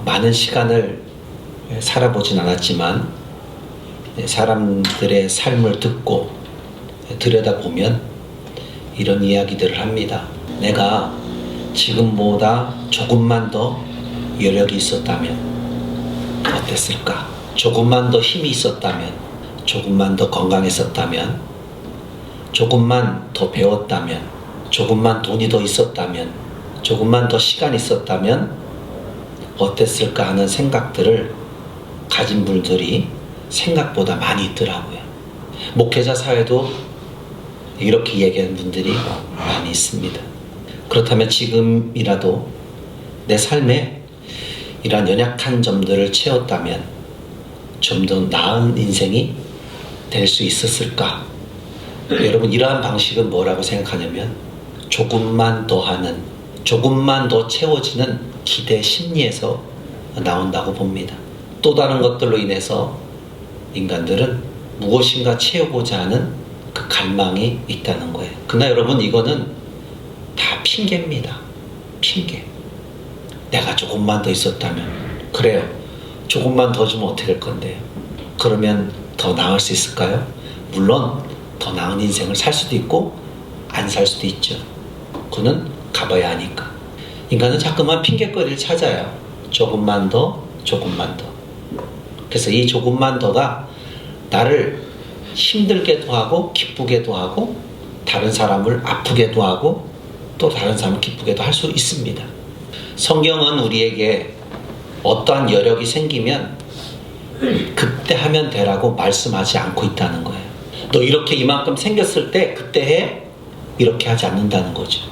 많은 시간을 살아보진 않았지만 사람들의 삶을 듣고 들여다보면 이런 이야기들을 합니다. 내가 지금보다 조금만 더 여력이 있었다면 어땠을까? 조금만 더 힘이 있었다면, 조금만 더 건강했었다면, 조금만 더 배웠다면, 조금만 돈이 더 있었다면, 조금만 더 시간이 있었다면 어땠을까 하는 생각들을 가진 분들이 생각보다 많이 있더라고요. 목회자 사회도 이렇게 얘기하는 분들이 많이 있습니다. 그렇다면 지금이라도 내 삶에 이러한 연약한 점들을 채웠다면 좀 더 나은 인생이 될 수 있었을까? 여러분, 이러한 방식은 뭐라고 생각하냐면 조금만 더 하는, 조금만 더 채워지는 기대 심리에서 나온다고 봅니다. 또 다른 것들로 인해서 인간들은 무엇인가 채우고자 하는 그 갈망이 있다는 거예요. 그러나 여러분, 이거는 다 핑계입니다. 핑계. 내가 조금만 더 있었다면, 그래요, 조금만 더 주면 어떻게 될 건데요? 그러면 더 나을 수 있을까요? 물론 더 나은 인생을 살 수도 있고 안 살 수도 있죠. 그거는 가봐야 하니까. 인간은 자꾸만 핑계거리를 찾아요. 조금만 더, 조금만 더. 그래서 이 조금만 더가 나를 힘들게도 하고 기쁘게도 하고 다른 사람을 아프게도 하고 또 다른 사람을 기쁘게도 할 수 있습니다. 성경은 우리에게 어떠한 여력이 생기면 그때 하면 되라고 말씀하지 않고 있다는 거예요. 너 이렇게 이만큼 생겼을 때 그때 해, 이렇게 하지 않는다는 거죠.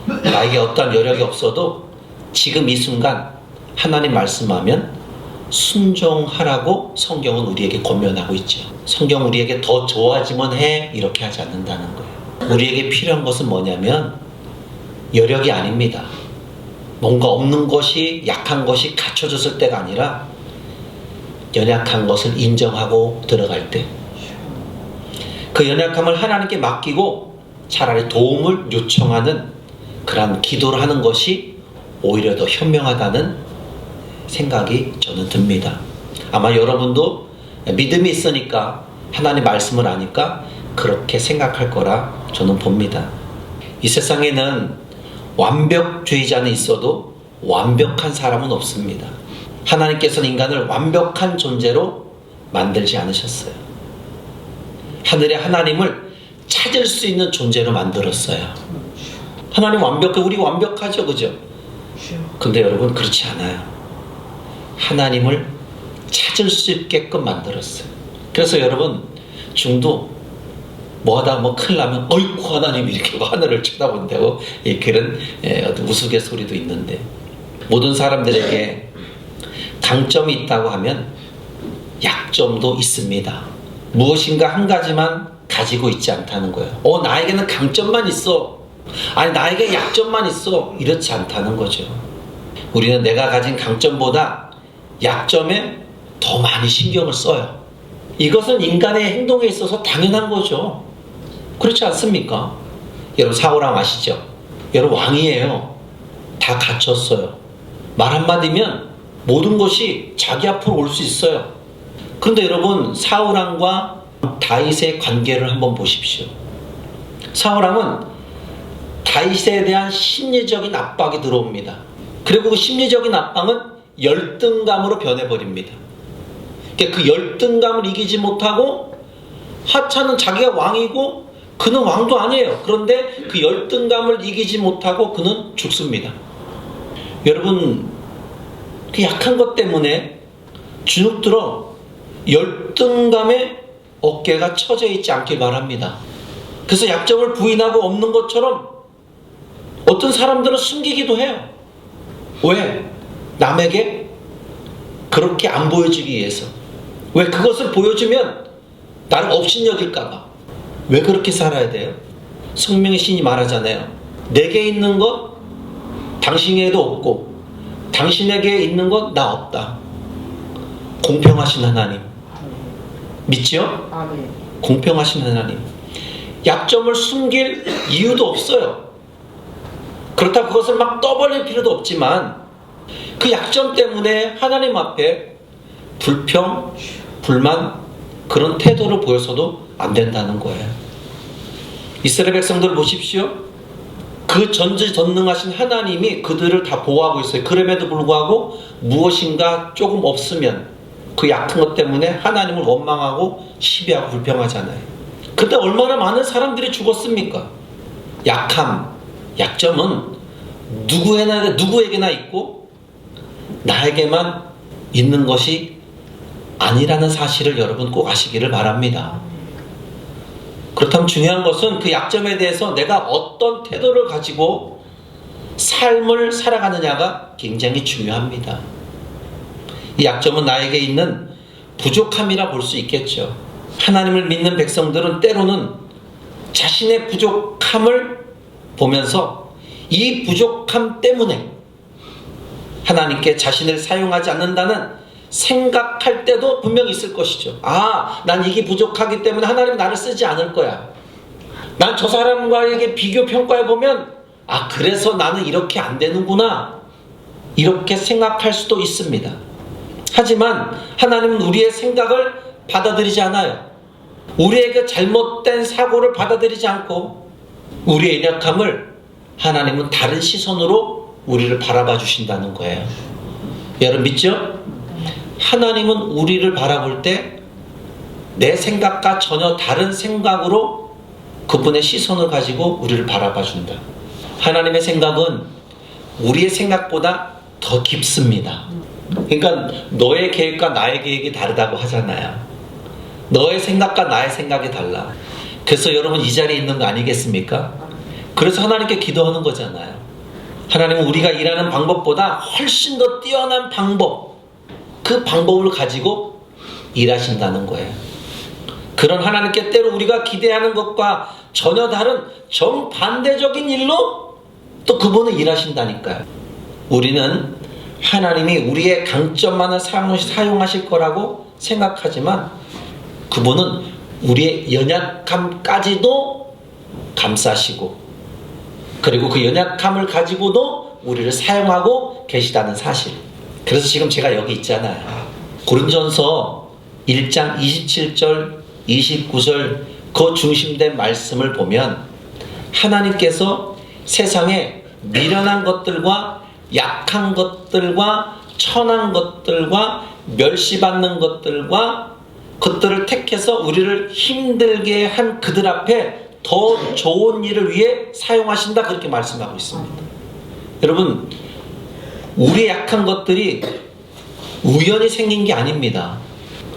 나에게 어떠한 여력이 없어도 지금 이 순간 하나님 말씀하면 순종하라고 성경은 우리에게 권면하고 있죠. 성경은 우리에게 더 좋아지면 해, 이렇게 하지 않는다는 거예요. 우리에게 필요한 것은 뭐냐면 여력이 아닙니다. 뭔가 없는 것이, 약한 것이 갖춰졌을 때가 아니라 연약한 것을 인정하고 들어갈 때, 그 연약함을 하나님께 맡기고 차라리 도움을 요청하는 그런 기도를 하는 것이 오히려 더 현명하다는 생각이 저는 듭니다. 아마 여러분도 믿음이 있으니까, 하나님 말씀을 아니까 그렇게 생각할 거라 저는 봅니다. 이 세상에는 완벽주의자는 있어도 완벽한 사람은 없습니다. 하나님께서는 인간을 완벽한 존재로 만들지 않으셨어요. 하늘의 하나님을 찾을 수 있는 존재로 만들었어요. 하나님 완벽해, 우리 완벽하죠, 그죠? 근데 여러분, 그렇지 않아요. 하나님을 찾을 수 있게끔 만들었어요. 그래서 여러분, 중도 뭐 하다 큰일 나면 어이쿠 하나님 이렇게 하늘을 쳐다본다고 그런 어떤 우스갯소리도 있는데, 모든 사람들에게 강점이 있다고 하면 약점도 있습니다. 무엇인가 한 가지만 가지고 있지 않다는 거예요. 나에게는 강점만 있어, 아니 나에게 약점만 있어, 이렇지 않다는 거죠. 우리는 내가 가진 강점보다 약점에 더 많이 신경을 써요. 이것은 인간의 행동에 있어서 당연한 거죠. 그렇지 않습니까? 여러분, 사울왕 아시죠? 여러분, 왕이에요. 다 갖췄어요. 말 한마디면 모든 것이 자기 앞으로 올 수 있어요. 그런데 여러분, 사울왕과 다윗의 관계를 한번 보십시오. 사울왕은 다윗에 대한 심리적인 압박이 들어옵니다. 그리고 그 심리적인 압박은 열등감으로 변해버립니다. 그 열등감을 이기지 못하고, 하찮은 자기가 왕이고 그는 왕도 아니에요. 그런데 그 열등감을 이기지 못하고 그는 죽습니다. 여러분, 그 약한 것 때문에 주눅들어 열등감에 어깨가 처져 있지 않길 바랍니다. 그래서 약점을 부인하고 없는 것처럼 어떤 사람들은 숨기기도 해요. 왜? 남에게 그렇게 안 보여지기 위해서. 왜? 그것을 보여주면 나를 업신여길까봐. 왜 그렇게 살아야 돼요? 성령의 신이 말하잖아요. 내게 있는 것 당신에게도 없고 당신에게 있는 것 나 없다. 공평하신 하나님 믿죠? 아멘. 공평하신 하나님. 약점을 숨길 이유도 없어요. 그렇다고 그것을 막 떠벌릴 필요도 없지만 그 약점 때문에 하나님 앞에 불평, 불만, 그런 태도를 보여서도 안 된다는 거예요. 이스라엘 백성들 보십시오. 그 전지전능하신 하나님이 그들을 다 보호하고 있어요. 그럼에도 불구하고 무엇인가 조금 없으면 그 약한 것 때문에 하나님을 원망하고 시비하고 불평하잖아요. 그때 얼마나 많은 사람들이 죽었습니까? 약점은 누구에게나 있고 나에게만 있는 것이 아니라는 사실을 여러분 꼭 아시기를 바랍니다. 그렇다면 중요한 것은 그 약점에 대해서 내가 어떤 태도를 가지고 삶을 살아가느냐가 굉장히 중요합니다. 이 약점은 나에게 있는 부족함이라 볼 수 있겠죠. 하나님을 믿는 백성들은 때로는 자신의 부족함을 보면서 이 부족함 때문에 하나님께 자신을 사용하지 않는다는 생각할 때도 분명히 있을 것이죠. 난 이게 부족하기 때문에 하나님 나를 쓰지 않을 거야. 난 저 사람과에게 비교 평가해보면 그래서 나는 이렇게 안 되는구나, 이렇게 생각할 수도 있습니다. 하지만 하나님은 우리의 생각을 받아들이지 않아요. 우리에게 잘못된 사고를 받아들이지 않고 우리의 연약함을 하나님은 다른 시선으로 우리를 바라봐 주신다는 거예요. 여러분 믿죠? 하나님은 우리를 바라볼 때 내 생각과 전혀 다른 생각으로 그분의 시선을 가지고 우리를 바라봐 준다. 하나님의 생각은 우리의 생각보다 더 깊습니다. 그러니까 너의 계획과 나의 계획이 다르다고 하잖아요. 너의 생각과 나의 생각이 달라. 그래서 여러분 이 자리에 있는 거 아니겠습니까? 그래서 하나님께 기도하는 거잖아요. 하나님은 우리가 일하는 방법보다 훨씬 더 뛰어난 방법, 그 방법을 가지고 일하신다는 거예요. 그런 하나님께 때로 우리가 기대하는 것과 전혀 다른 정반대적인 일로 또 그분은 일하신다니까요. 우리는 하나님이 우리의 강점만을 사용하실 거라고 생각하지만 그분은 우리의 연약함까지도 감싸시고, 그리고 그 연약함을 가지고도 우리를 사용하고 계시다는 사실. 그래서 지금 제가 여기 있잖아요. 고린전서 1장 27절 29절 그 중심된 말씀을 보면 하나님께서 세상에 미련한 것들과 약한 것들과 천한 것들과 멸시받는 것들과 그것들을 택해서 우리를 힘들게 한 그들 앞에 더 좋은 일을 위해 사용하신다, 그렇게 말씀하고 있습니다. 여러분, 우리의 약한 것들이 우연히 생긴 게 아닙니다.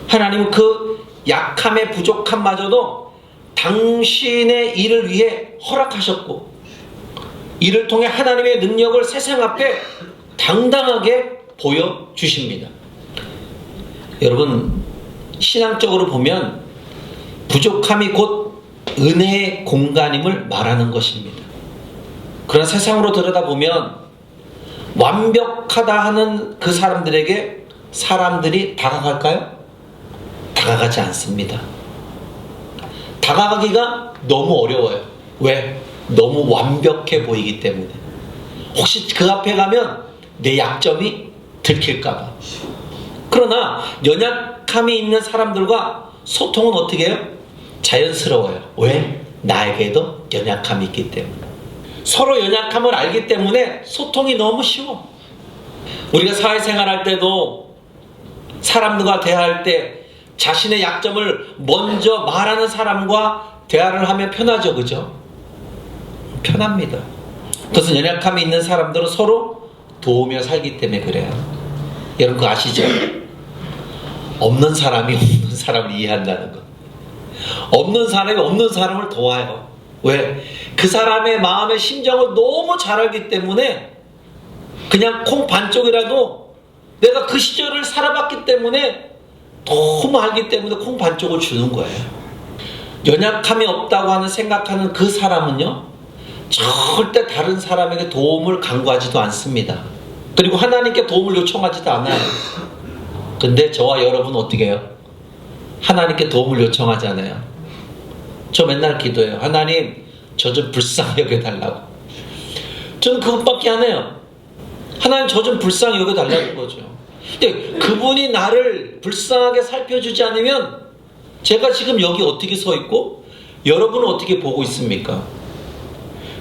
하나님은 그 약함의 부족함마저도 당신의 일을 위해 허락하셨고, 이를 통해 하나님의 능력을 세상 앞에 당당하게 보여주십니다. 여러분, 신앙적으로 보면 부족함이 곧 은혜의 공간임을 말하는 것입니다. 그러나 세상으로 들여다보면 완벽하다 하는 그 사람들에게 사람들이 다가갈까요? 다가가지 않습니다. 다가가기가 너무 어려워요. 왜? 너무 완벽해 보이기 때문에. 혹시 그 앞에 가면 내 약점이 들킬까봐. 그러나 연약함이 있는 사람들과 소통은 어떻게 해요? 자연스러워요. 왜? 나에게도 연약함이 있기 때문에. 서로 연약함을 알기 때문에 소통이 너무 쉬워. 우리가 사회생활할 때도 사람들과 대화할 때 자신의 약점을 먼저 말하는 사람과 대화를 하면 편하죠, 그죠? 편합니다. 그것은 연약함이 있는 사람들은 서로 도우며 살기 때문에 그래요. 여러분 그거 아시죠? 없는 사람이 없는 사람을 이해한다는 것. 없는 사람이 없는 사람을 도와요. 왜? 그 사람의 마음의 심정을 너무 잘 알기 때문에 그냥 콩 반쪽이라도 내가 그 시절을 살아봤기 때문에 너무 알기 때문에 콩 반쪽을 주는 거예요. 연약함이 없다고 하는 생각하는 그 사람은요, 절대 다른 사람에게 도움을 간구하지도 않습니다. 그리고 하나님께 도움을 요청하지도 않아요. 근데 저와 여러분은 어떻게 해요? 하나님께 도움을 요청하잖아요. 저 맨날 기도해요. 하나님, 저 좀 불쌍히 여겨달라고. 저는 그것밖에 안 해요. 하나님 저 좀 불쌍히 여겨달라는 거죠. 근데 그분이 나를 불쌍하게 살펴주지 않으면 제가 지금 여기 어떻게 서 있고 여러분은 어떻게 보고 있습니까?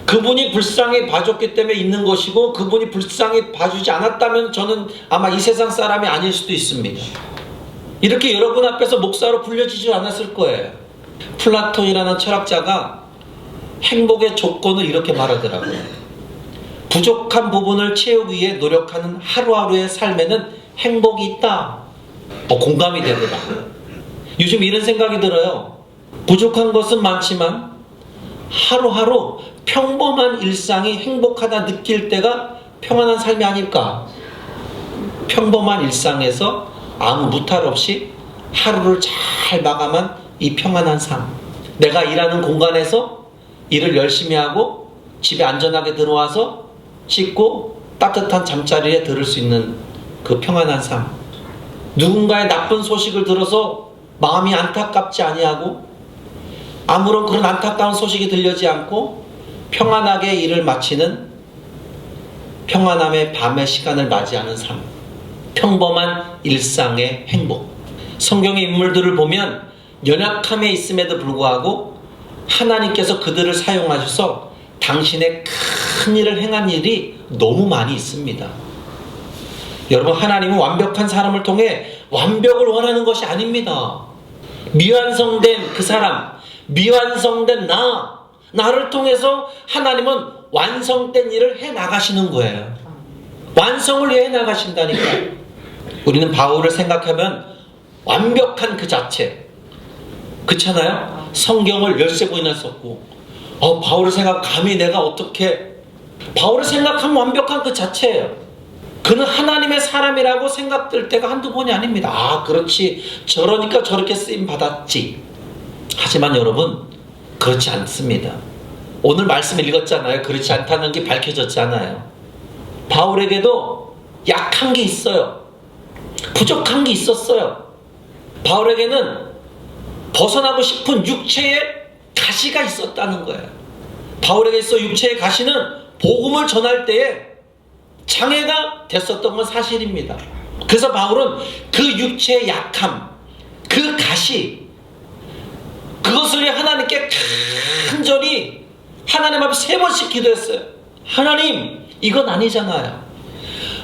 그분이 불쌍히 봐줬기 때문에 있는 것이고 그분이 불쌍히 봐주지 않았다면 저는 아마 이 세상 사람이 아닐 수도 있습니다. 이렇게 여러분 앞에서 목사로 불려지지 않았을 거예요. 플라톤이라는 철학자가 행복의 조건을 이렇게 말하더라고요. 부족한 부분을 채우기 위해 노력하는 하루하루의 삶에는 행복이 있다. 공감이 되더라고요. 요즘 이런 생각이 들어요. 부족한 것은 많지만 하루하루 평범한 일상이 행복하다 느낄 때가 평안한 삶이 아닐까. 평범한 일상에서 아무 무탈 없이 하루를 잘 마감한 이 평안한 삶. 내가 일하는 공간에서 일을 열심히 하고 집에 안전하게 들어와서 씻고 따뜻한 잠자리에 들을 수 있는 그 평안한 삶. 누군가의 나쁜 소식을 들어서 마음이 안타깝지 아니하고 아무런 그런 안타까운 소식이 들려지 않고 평안하게 일을 마치는 평안함의 밤의 시간을 맞이하는 삶. 평범한 일상의 행복. 성경의 인물들을 보면 연약함에 있음에도 불구하고 하나님께서 그들을 사용하셔서 당신의 큰 일을 행한 일이 너무 많이 있습니다. 여러분, 하나님은 완벽한 사람을 통해 완벽을 원하는 것이 아닙니다. 미완성된 그 사람, 미완성된 나를 통해서 하나님은 완성된 일을 해 나가시는 거예요. 완성을 위해 나가신다니까. 우리는 바울을 생각하면 완벽한 그 자체. 그렇잖아요? 성경을 13권이나 썼고 바울을 생각 감히 내가 어떻게 바울을 생각하면 완벽한 그 자체예요. 그는 하나님의 사람이라고 생각될 때가 한두 번이 아닙니다. 그렇지. 저러니까 저렇게 쓰임 받았지. 하지만 여러분, 그렇지 않습니다. 오늘 말씀 읽었잖아요. 그렇지 않다는 게 밝혀졌잖아요. 바울에게도 약한 게 있어요. 부족한 게 있었어요. 바울에게는 벗어나고 싶은 육체의 가시가 있었다는 거예요. 바울에게 있어 육체의 가시는 복음을 전할 때에 장애가 됐었던 건 사실입니다. 그래서 바울은 그 육체의 약함, 그 가시, 그것을 위해 하나님께 간절히 하나님 앞에 3번씩 기도했어요. 하나님, 이건 아니잖아요.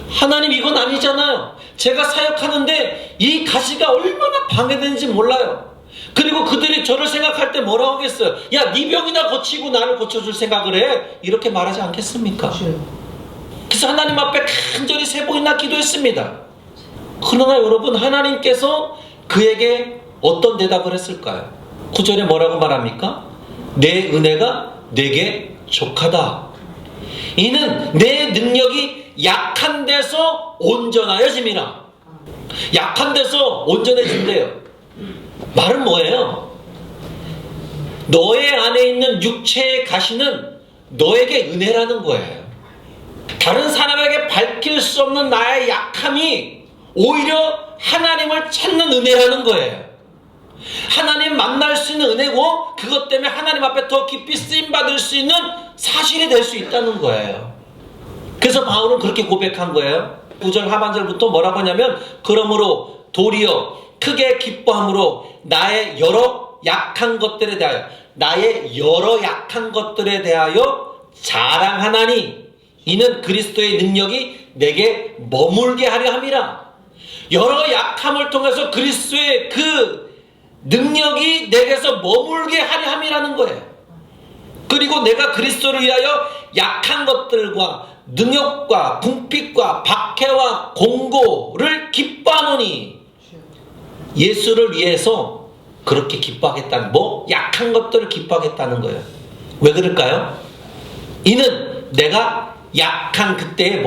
하나님, 이건 아니잖아요. 제가 사역하는데 이 가시가 얼마나 방해되는지 몰라요. 그리고 그들이 저를 생각할 때 뭐라고 하겠어요? 야, 네 병이나 고치고 나를 고쳐줄 생각을 해? 이렇게 말하지 않겠습니까? 그래서 하나님 앞에 간절히 3번이나 기도했습니다. 그러나 여러분, 하나님께서 그에게 어떤 대답을 했을까요? 9절에 뭐라고 말합니까? 내 은혜가 내게 족하다. 이는 내 능력이 약한 데서 온전하여짐이라. 약한 데서 온전해진대요. 말은 뭐예요? 너의 안에 있는 육체의 가시는 너에게 은혜라는 거예요. 다른 사람에게 밝힐 수 없는 나의 약함이 오히려 하나님을 찾는 은혜라는 거예요. 하나님 만날 수 있는 은혜고 그것 때문에 하나님 앞에 더 깊이 쓰임받을 수 있는 사실이 될 수 있다는 거예요. 그래서 바울은 그렇게 고백한 거예요. 9절 하반절부터 뭐라고 하냐면 그러므로 도리어 크게 기뻐함으로 나의 여러 약한 것들에 대하여 자랑하나니 이는 그리스도의 능력이 내게 머물게 하려 함이라. 여러 약함을 통해서 그리스도의 그 능력이 내게서 머물게 하려 함이라는 거예요. 그리고 내가 그리스도를 위하여 약한 것들과 능욕과 궁핍과 박해와 공고를 기뻐하노니 예수를 위해서 그렇게 기뻐하겠다는 약한 것들을 기뻐하겠다는 거예요. 왜 그럴까요? 이는 내가 약한 그때의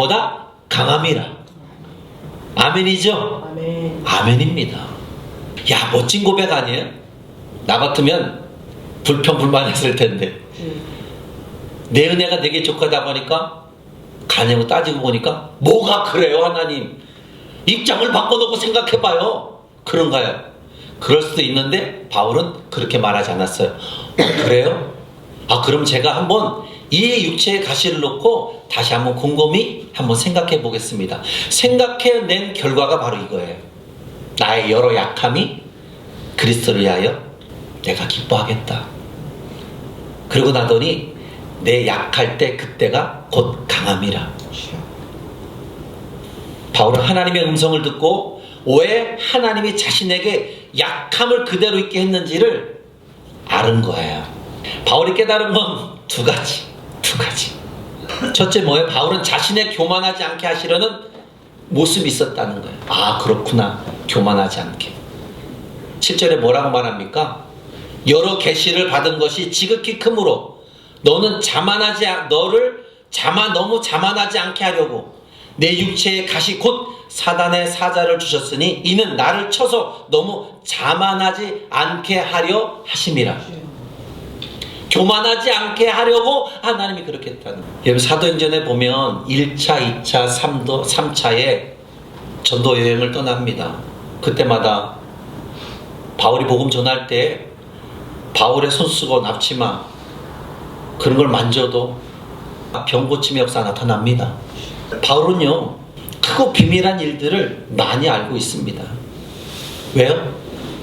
강함이라. 아멘이죠? 아멘. 아멘입니다. 야, 멋진 고백 아니에요? 나 같으면 불평불만했을 텐데 내 은혜가 내게 족하다 보니까 가냐고 따지고 보니까 뭐가 그래요? 하나님 입장을 바꿔놓고 생각해봐요. 그런가요? 그럴 수도 있는데 바울은 그렇게 말하지 않았어요. 그래요? 그럼 제가 한번 이 육체의 가시를 놓고 다시 한번 곰곰이 한번 생각해 보겠습니다. 생각해낸 결과가 바로 이거예요. 나의 여러 약함이 그리스도를 위하여 내가 기뻐하겠다. 그러고 나더니 내 약할 때 그때가 곧 강함이라. 바울은 하나님의 음성을 듣고 왜 하나님이 자신에게 약함을 그대로 있게 했는지를 아는 거예요. 바울이 깨달은 건 두 가지. 첫째 뭐예요? 바울은 자신의 교만하지 않게 하시려는 모습이 있었다는 거예요. 아, 그렇구나. 교만하지 않게. 7절에 뭐라고 말합니까? 여러 계시를 받은 것이 지극히 크므로 너를 너무 자만하지 않게 하려고 내 육체의 가시 곧 사단의 사자를 주셨으니 이는 나를 쳐서 너무 자만하지 않게 하려 하심이라. 교만하지 않게 하려고 하나님이 그렇게 했다는 거예요. 여러분 사도행전에 보면 1차, 2차, 3차에 전도 여행을 떠납니다. 그때마다 바울이 복음 전할 때 바울의 손수건, 앞치마 그런 걸 만져도 병 고침의 역사 나타납니다. 바울은요 크고 비밀한 일들을 많이 알고 있습니다. 왜요?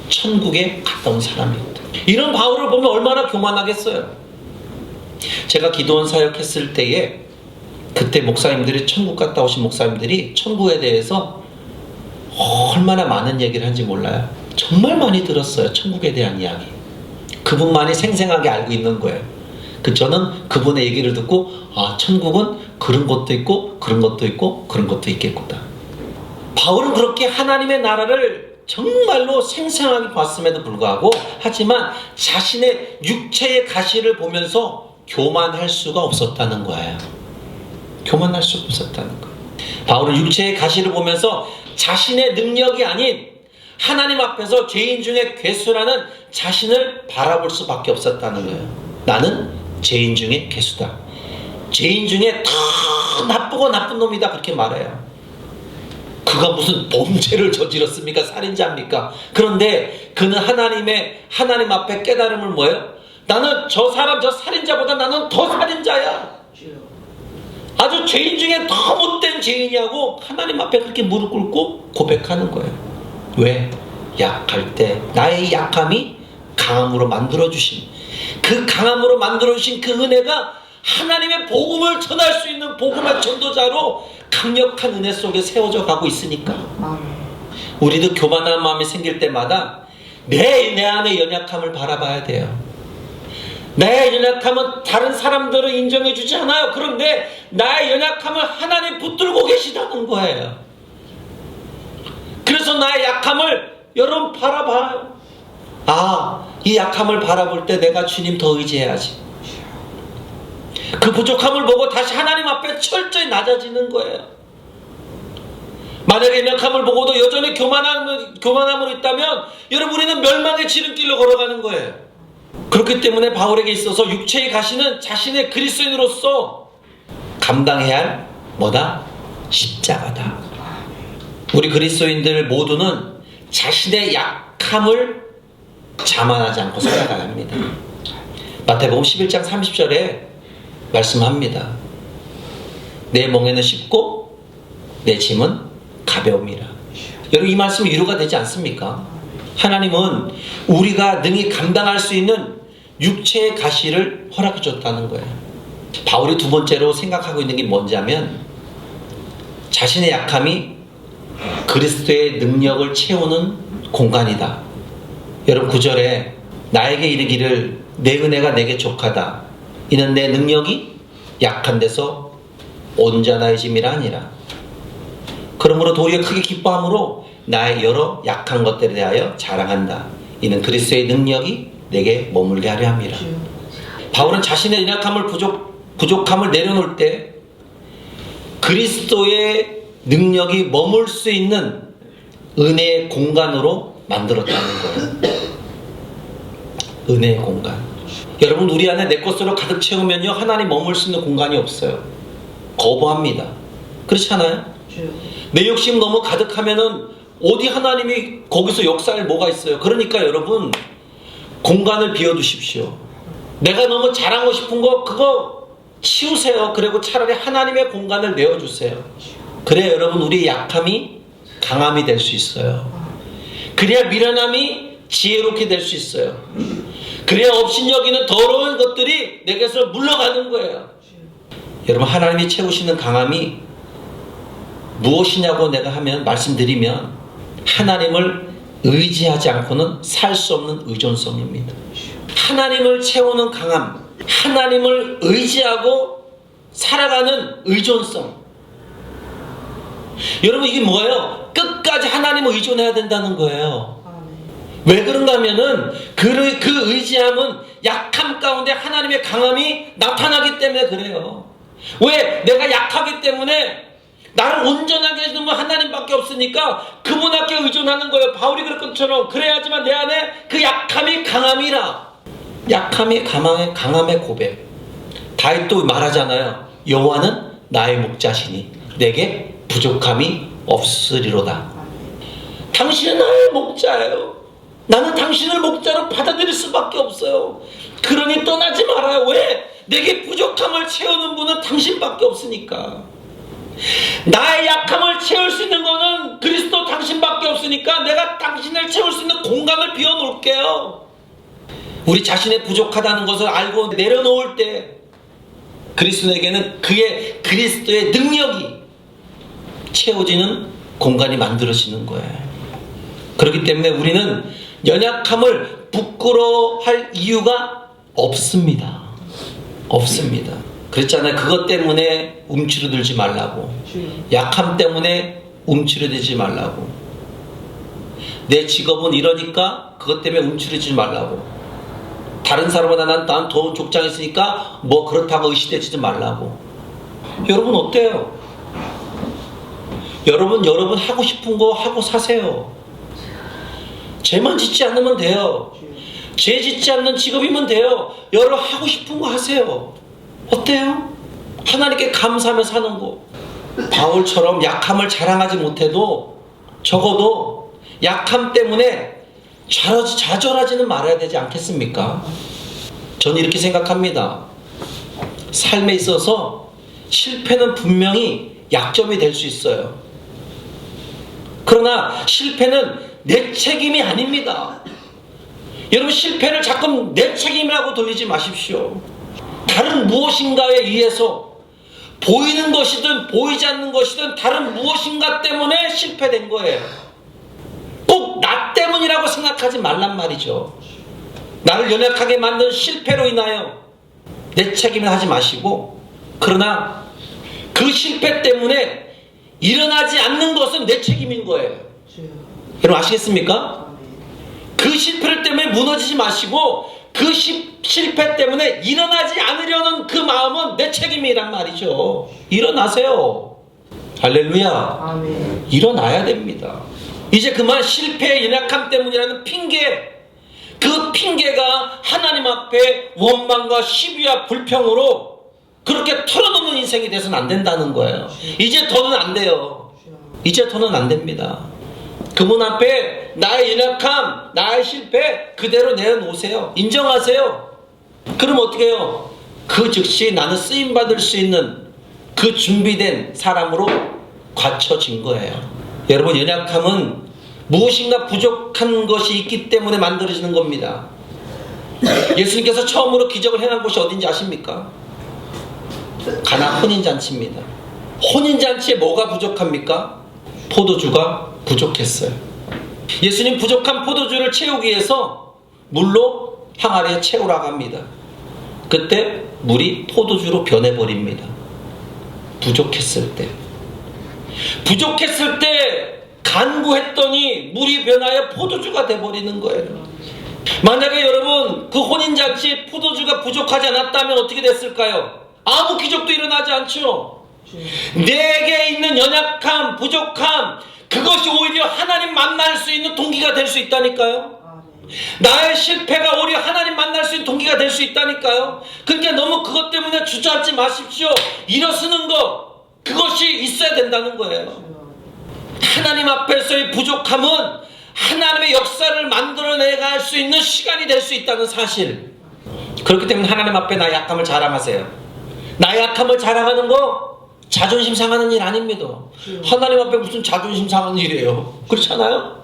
천국에 갔다 온 사람이거든요. 이런 바울을 보면 얼마나 교만하겠어요. 제가 기도원 사역했을 때에 그때 목사님들이 천국 갔다 오신 목사님들이 천국에 대해서 얼마나 많은 얘기를 한지 몰라요. 정말 많이 들었어요. 천국에 대한 이야기. 그분만이 생생하게 알고 있는 거예요. 저는 그분의 얘기를 듣고 아, 천국은 그런 것도 있고 그런 것도 있고 그런 것도 있겠구나. 바울은 그렇게 하나님의 나라를 정말로 생생하게 봤음에도 불구하고 하지만 자신의 육체의 가시를 보면서 교만할 수가 없었다는 거예요. 교만할 수가 없었다는 거예요. 바울은 육체의 가시를 보면서 자신의 능력이 아닌 하나님 앞에서 죄인 중에 괴수라는 자신을 바라볼 수밖에 없었다는 거예요. 나는 죄인 중에 괴수다. 죄인 중에 다 나쁘고 나쁜 놈이다. 그렇게 말해요. 그가 무슨 범죄를 저질렀습니까? 살인자입니까? 그런데 그는 하나님 앞에 깨달음을 뭐예요? 나는 저 살인자보다 나는 더 살인자야. 아주 죄인 중에 더 못된 죄인이라고 하나님 앞에 그렇게 무릎 꿇고 고백하는 거예요. 왜? 약할 때 나의 약함이 강함으로 만들어주신 그 강함으로 만들어주신 그 은혜가 하나님의 복음을 전할 수 있는 복음의 전도자로 강력한 은혜 속에 세워져 가고 있으니까 우리도 교만한 마음이 생길 때마다 내 안의 연약함을 바라봐야 돼요. 내 연약함은 다른 사람들은 인정해 주지 않아요. 그런데 나의 연약함을 하나님 붙들고 계시다는 거예요. 그래서 나의 약함을 여러분 바라봐요. 아, 이 약함을 바라볼 때 내가 주님 더 의지해야지. 그 부족함을 보고 다시 하나님 앞에 철저히 낮아지는 거예요. 만약에 연약함을 보고도 여전히 교만함으로 있다면 여러분 우리는 멸망의 지름길로 걸어가는 거예요. 그렇기 때문에 바울에게 있어서 육체의 가시는 자신의 그리스도인으로서 감당해야 할 뭐다? 십자가다. 우리 그리스도인들 모두는 자신의 약함을 자만하지 않고 살아가야 합니다. 마태복음 11장 30절에 말씀합니다. 내 멍에는 쉽고 내 짐은 가벼움이라. 여러분 이 말씀이 위로가 되지 않습니까? 하나님은 우리가 능히 감당할 수 있는 육체의 가시를 허락해 줬다는 거예요. 바울이 두 번째로 생각하고 있는 게 뭔지 하면 자신의 약함이 그리스도의 능력을 채우는 공간이다. 여러분 9절에 나에게 이르기를 내 은혜가 내게 족하다. 이는 내 능력이 약한 데서 온전해짐이라 아니라. 그러므로 도리어 크게 기뻐함으로 나의 여러 약한 것들에 대하여 자랑한다. 이는 그리스도의 능력이 내게 머물게 하려 함이라. 바울은 자신의 연약함을 부족함을 내려놓을 때 그리스도의 능력이 머물 수 있는 은혜의 공간으로 만들었다는 거예요. 은혜의 공간. 여러분 우리 안에 내 것으로 가득 채우면요 하나님 머물 수 있는 공간이 없어요. 거부합니다. 그렇지 않아요? 내 욕심 너무 가득하면은 어디 하나님이 거기서 역사할 뭐가 있어요. 그러니까 여러분 공간을 비워두십시오. 내가 너무 잘하고 싶은 거 그거 치우세요. 그리고 차라리 하나님의 공간을 내어주세요. 그래야 여러분 우리의 약함이 강함이 될 수 있어요. 그래야 미련함이 지혜롭게 될 수 있어요. 그래야 업신여기는 더러운 것들이 내게서 물러가는 거예요. 여러분 하나님이 채우시는 강함이 무엇이냐고 내가 말씀드리면 하나님을 의지하지 않고는 살 수 없는 의존성입니다. 하나님을 채우는 강함, 하나님을 의지하고 살아가는 의존성. 여러분 이게 뭐예요? 끝까지 하나님을 의존해야 된다는 거예요. 왜 그런가 하면은 그 의지함은 약함 가운데 하나님의 강함이 나타나기 때문에 그래요. 왜? 내가 약하기 때문에 나를 온전하게 해주는 건 하나님밖에 없으니까 그분께 의존하는 거예요. 바울이 그럴 것처럼 그래야지만 내 안에 그 약함이 강함이라. 약함이 강함의 고백. 다윗도 말하잖아요. 여호와는 나의 목자시니 내게 부족함이 없으리로다. 당신은 나의 목자예요. 나는 당신을 목자로 받아들일 수밖에 없어요. 그러니 떠나지 말아요. 왜? 내게 부족함을 채우는 분은 당신밖에 없으니까. 나의 약함을 채울 수 있는 거는 그리스도 당신밖에 없으니까 내가 당신을 채울 수 있는 공간을 비워놓을게요. 우리 자신의 부족하다는 것을 알고 내려놓을 때 그리스도에게는 그리스도의 능력이 채워지는 공간이 만들어지는 거예요. 그렇기 때문에 우리는 연약함을 부끄러워할 이유가 없습니다. 없습니다. 그랬잖아요. 그것 때문에 움츠러들지 말라고. 약함 때문에 움츠러들지 말라고. 내 직업은 이러니까 그것 때문에 움츠러들지 말라고. 다른 사람보다 난 더 족장이 있으니까 뭐 그렇다고 의시되지 말라고. 여러분 어때요? 여러분 하고 싶은 거 하고 사세요. 죄만 짓지 않으면 돼요. 죄 짓지 않는 직업이면 돼요. 여러분 하고 싶은 거 하세요. 어때요? 하나님께 감사하며 사는 거. 바울처럼 약함을 자랑하지 못해도 적어도 약함 때문에 좌절하지는 말아야 되지 않겠습니까? 저는 이렇게 생각합니다. 삶에 있어서 실패는 분명히 약점이 될 수 있어요. 그러나 실패는 내 책임이 아닙니다. 여러분 실패를 자꾸 내 책임이라고 돌리지 마십시오. 다른 무엇인가에 의해서 보이는 것이든 보이지 않는 것이든 다른 무엇인가 때문에 실패된 거예요. 꼭 나 때문이라고 생각하지 말란 말이죠. 나를 연약하게 만든 실패로 인하여 내 책임을 하지 마시고, 그러나 그 실패 때문에 일어나지 않는 것은 내 책임인 거예요. 여러분 아시겠습니까? 그 실패를 때문에 무너지지 마시고 그 실패 때문에 일어나지 않으려는 그 마음은 내 책임이란 말이죠. 일어나세요. 할렐루야. 아멘. 일어나야 됩니다. 이제 그만 실패의 연약함 때문이라는 핑계, 그 핑계가 하나님 앞에 원망과 시비와 불평으로 그렇게 털어놓는 인생이 돼서는 안 된다는 거예요. 이제 더는 안 돼요. 이제 더는 안 됩니다. 그분 앞에 나의 연약함, 나의 실패 그대로 내어놓으세요. 인정하세요. 그럼 어떻게 해요? 그 즉시 나는 쓰임받을 수 있는 그 준비된 사람으로 갖춰진 거예요. 여러분 연약함은 무엇인가 부족한 것이 있기 때문에 만들어지는 겁니다. 예수님께서 처음으로 기적을 행한 곳이 어딘지 아십니까? 가나 혼인잔치입니다. 혼인잔치에 뭐가 부족합니까? 포도주가 부족했어요. 예수님 부족한 포도주를 채우기 위해서 물로 항아리에 채우라고 합니다. 그때 물이 포도주로 변해버립니다. 부족했을 때 간구했더니 물이 변하여 포도주가 돼버리는 거예요. 만약에 여러분 그 혼인잔치에 포도주가 부족하지 않았다면 어떻게 됐을까요? 아무 기적도 일어나지 않죠. 내게 있는 연약함, 부족함, 그것이 오히려 하나님 만날 수 있는 동기가 될 수 있다니까요. 나의 실패가 오히려 하나님 만날 수 있는 동기가 될 수 있다니까요. 그러니까 너무 그것 때문에 주저앉지 마십시오. 일어서는 것, 그것이 있어야 된다는 거예요. 하나님 앞에서의 부족함은 하나님의 역사를 만들어내갈 수 있는 시간이 될 수 있다는 사실. 그렇기 때문에 하나님 앞에 나의 약함을 자랑하세요. 나의 약함을 자랑하는 거 자존심 상하는 일 아닙니다. 하나님 앞에 무슨 자존심 상하는 일이에요? 그렇잖아요?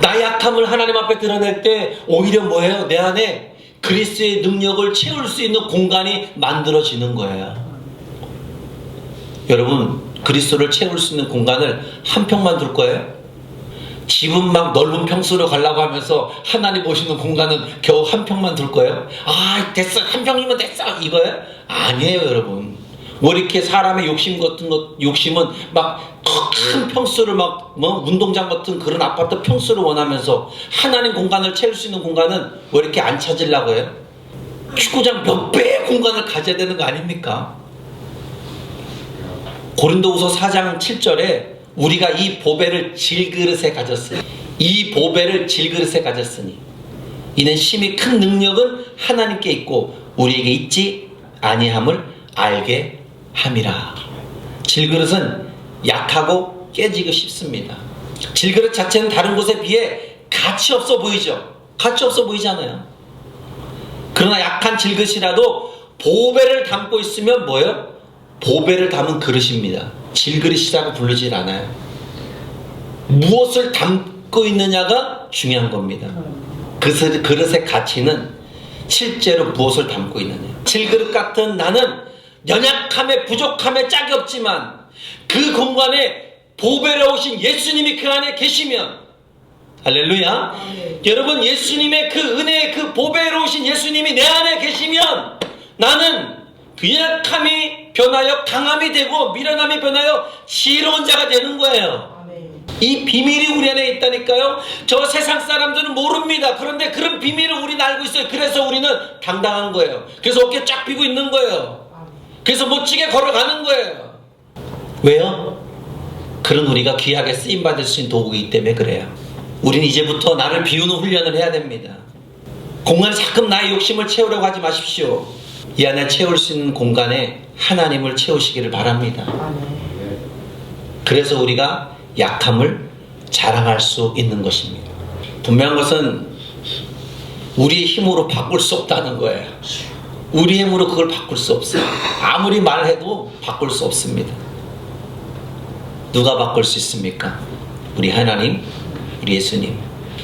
나의 약함을 하나님 앞에 드러낼 때 오히려 뭐예요? 내 안에 그리스도의 능력을 채울 수 있는 공간이 만들어지는 거예요. 여러분, 그리스도를 채울 수 있는 공간을 한 평만 둘 거예요? 집은 막 넓은 평수로 가려고 하면서 하나님 오시는 공간은 겨우 한 평만 둘 거예요? 아, 됐어, 한 평이면 됐어, 이거예요? 아니에요, 여러분. 왜 이렇게 사람의 욕심은 막 큰 평수를 운동장 같은 그런 아파트 평수를 원하면서 하나님 공간을 채울 수 있는 공간은 왜 이렇게 안 찾으려고 해요? 축구장 몇 배의 공간을 가져야 되는 거 아닙니까? 고린도후서 4장 7절에 우리가 이 보배를 질그릇에 가졌으니 이 보배를 질그릇에 가졌으니 이는 심히 큰 능력은 하나님께 있고 우리에게 있지 아니함을 알게 함이라. 질그릇은 약하고 깨지기 쉽습니다. 질그릇 자체는 다른 곳에 비해 가치 없어 보이죠. 가치 없어 보이잖아요. 그러나 약한 질그릇이라도 보배를 담고 있으면 뭐예요? 보배를 담은 그릇입니다. 질그릇이라고 부르질 않아요. 무엇을 담고 있느냐가 중요한 겁니다. 그릇의 가치는 실제로 무엇을 담고 있느냐. 질그릇 같은 나는 연약함에 부족함에 짝이 없지만 그 공간에 보배로 오신 예수님이 그 안에 계시면 할렐루야. 여러분, 예수님의 그 은혜의 그 보배로 오신 예수님이 내 안에 계시면 나는 그 연약함이 변하여 강함이 되고 미련함이 변하여 지혜로운 자가 되는 거예요. 이 비밀이 우리 안에 있다니까요. 저 세상 사람들은 모릅니다. 그런데 그런 비밀을 우리는 알고 있어요. 그래서 우리는 당당한 거예요. 그래서 어깨 쫙 펴고 있는 거예요. 그래서 멋지게 걸어가는 거예요. 왜요? 그런 우리가 귀하게 쓰임받을 수 있는 도구이기 때문에 그래요. 우리는 이제부터 나를 비우는 훈련을 해야 됩니다. 공간에 자꾸 나의 욕심을 채우려고 하지 마십시오. 이 안에 채울 수 있는 공간에 하나님을 채우시기를 바랍니다. 그래서 우리가 약함을 자랑할 수 있는 것입니다. 분명한 것은 우리의 힘으로 바꿀 수 없다는 거예요. 우리의 힘으로 그걸 바꿀 수 없어요. 아무리 말해도 바꿀 수 없습니다. 누가 바꿀 수 있습니까? 우리 하나님, 우리 예수님.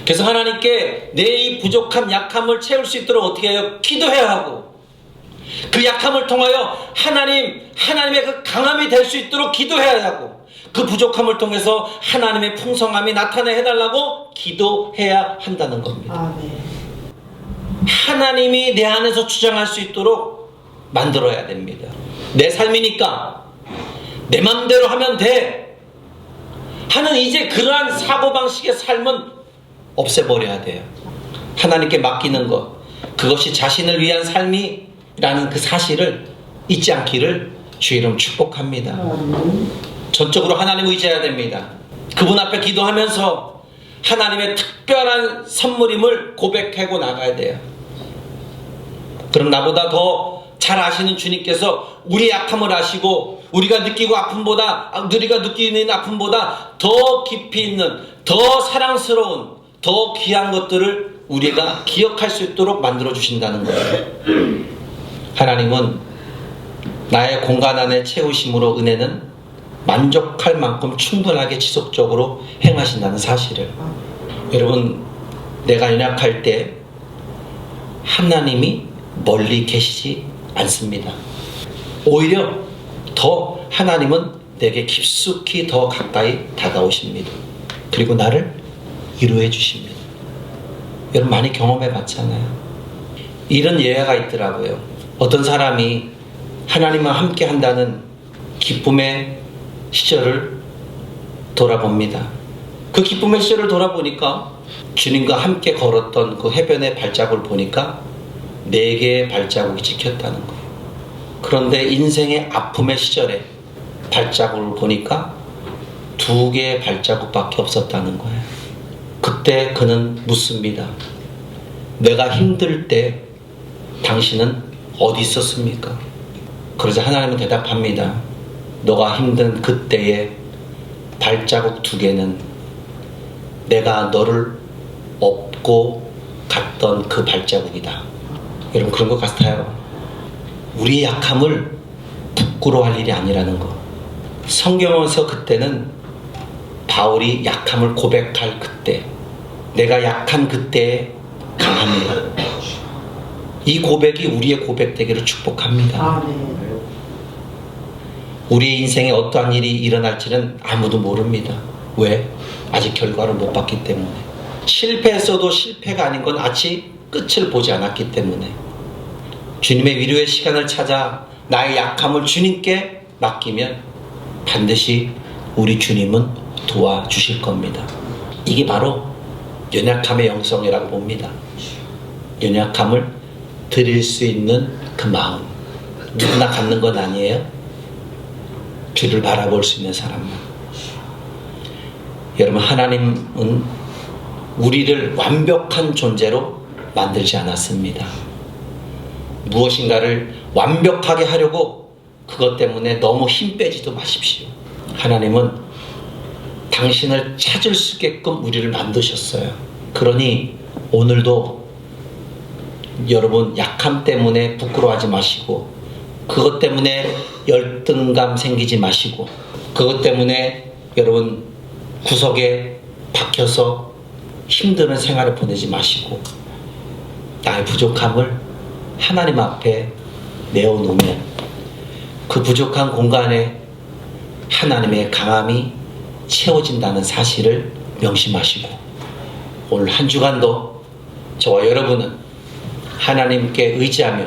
그래서 하나님께 내 이 부족함, 약함을 채울 수 있도록 어떻게 해요? 기도해야 하고 그 약함을 통하여 하나님의 그 강함이 될 수 있도록 기도해야 하고 그 부족함을 통해서 하나님의 풍성함이 나타내 해달라고 기도해야 한다는 겁니다. 하나님이 내 안에서 주장할 수 있도록 만들어야 됩니다. 내 삶이니까 내 맘대로 하면 돼 하는 이제 그러한 사고방식의 삶은 없애버려야 돼요. 하나님께 맡기는 것, 그것이 자신을 위한 삶이라는 그 사실을 잊지 않기를 주의 이름 축복합니다. 전적으로 하나님 의지해야 됩니다. 그분 앞에 기도하면서 하나님의 특별한 선물임을 고백하고 나가야 돼요. 그럼 나보다 더 잘 아시는 주님께서 우리 약함을 아시고 우리가 느끼고 우리가 느끼는 아픔보다 더 깊이 있는, 더 사랑스러운, 더 귀한 것들을 우리가 기억할 수 있도록 만들어 주신다는 거예요. 하나님은 나의 공간 안에 채우심으로 은혜는 만족할 만큼 충분하게 지속적으로 행하신다는 사실을. 여러분, 내가 연약할 때 하나님이 멀리 계시지 않습니다. 오히려 더 하나님은 내게 깊숙이 더 가까이 다가오십니다. 그리고 나를 위로해 주십니다. 여러분 많이 경험해 봤잖아요. 이런 예화가 있더라고요. 어떤 사람이 하나님과 함께 한다는 기쁨의 시절을 돌아봅니다. 그 기쁨의 시절을 돌아보니까 주님과 함께 걸었던 그 해변의 발자국을 보니까 4개의 발자국이 찍혔다는 거예요. 그런데 인생의 아픔의 시절에 발자국을 보니까 2개의 발자국밖에 없었다는 거예요. 그때 그는 묻습니다. 내가 힘들 때 당신은 어디 있었습니까? 그러자 하나님은 대답합니다. 너가 힘든 그때의 발자국 2개는 내가 너를 업고 갔던 그 발자국이다. 여러분 그런 것 같아요. 우리의 약함을 부끄러워할 일이 아니라는 거. 성경에서 그때는 바울이 약함을 고백할 그때, 내가 약한 그때에 강합니다. 이 고백이 우리의 고백되기를 축복합니다. 우리의 인생에 어떠한 일이 일어날지는 아무도 모릅니다. 왜? 아직 결과를 못 봤기 때문에. 실패했어도 실패가 아닌 건 아직 끝을 보지 않았기 때문에. 주님의 위로의 시간을 찾아 나의 약함을 주님께 맡기면 반드시 우리 주님은 도와주실 겁니다. 이게 바로 연약함의 영성이라고 봅니다. 연약함을 드릴 수 있는 그 마음. 누구나 갖는 건 아니에요. 주를 바라볼 수 있는 사람만. 여러분, 하나님은 우리를 완벽한 존재로 만들지 않았습니다. 무엇인가를 완벽하게 하려고 그것 때문에 너무 힘 빼지도 마십시오. 하나님은 당신을 찾을 수 있게끔 우리를 만드셨어요. 그러니 오늘도 여러분 약함 때문에 부끄러워하지 마시고, 그것 때문에 열등감 생기지 마시고, 그것 때문에 여러분 구석에 박혀서 힘드는 생활을 보내지 마시고, 나의 부족함을 하나님 앞에 내어놓으면 그 부족한 공간에 하나님의 강함이 채워진다는 사실을 명심하시고, 오늘 한 주간도 저와 여러분은 하나님께 의지하며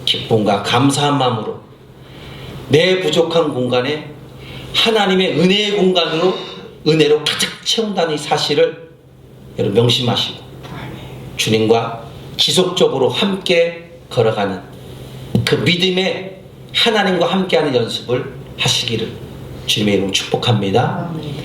기쁨과 감사한 마음으로 내 부족한 공간에 하나님의 은혜의 공간으로 은혜로 가득 채운다는 이 사실을 여러분 명심하시고 주님과 지속적으로 함께 걸어가는 그 믿음의 하나님과 함께하는 연습을 하시기를 주님의 이름으로 축복합니다.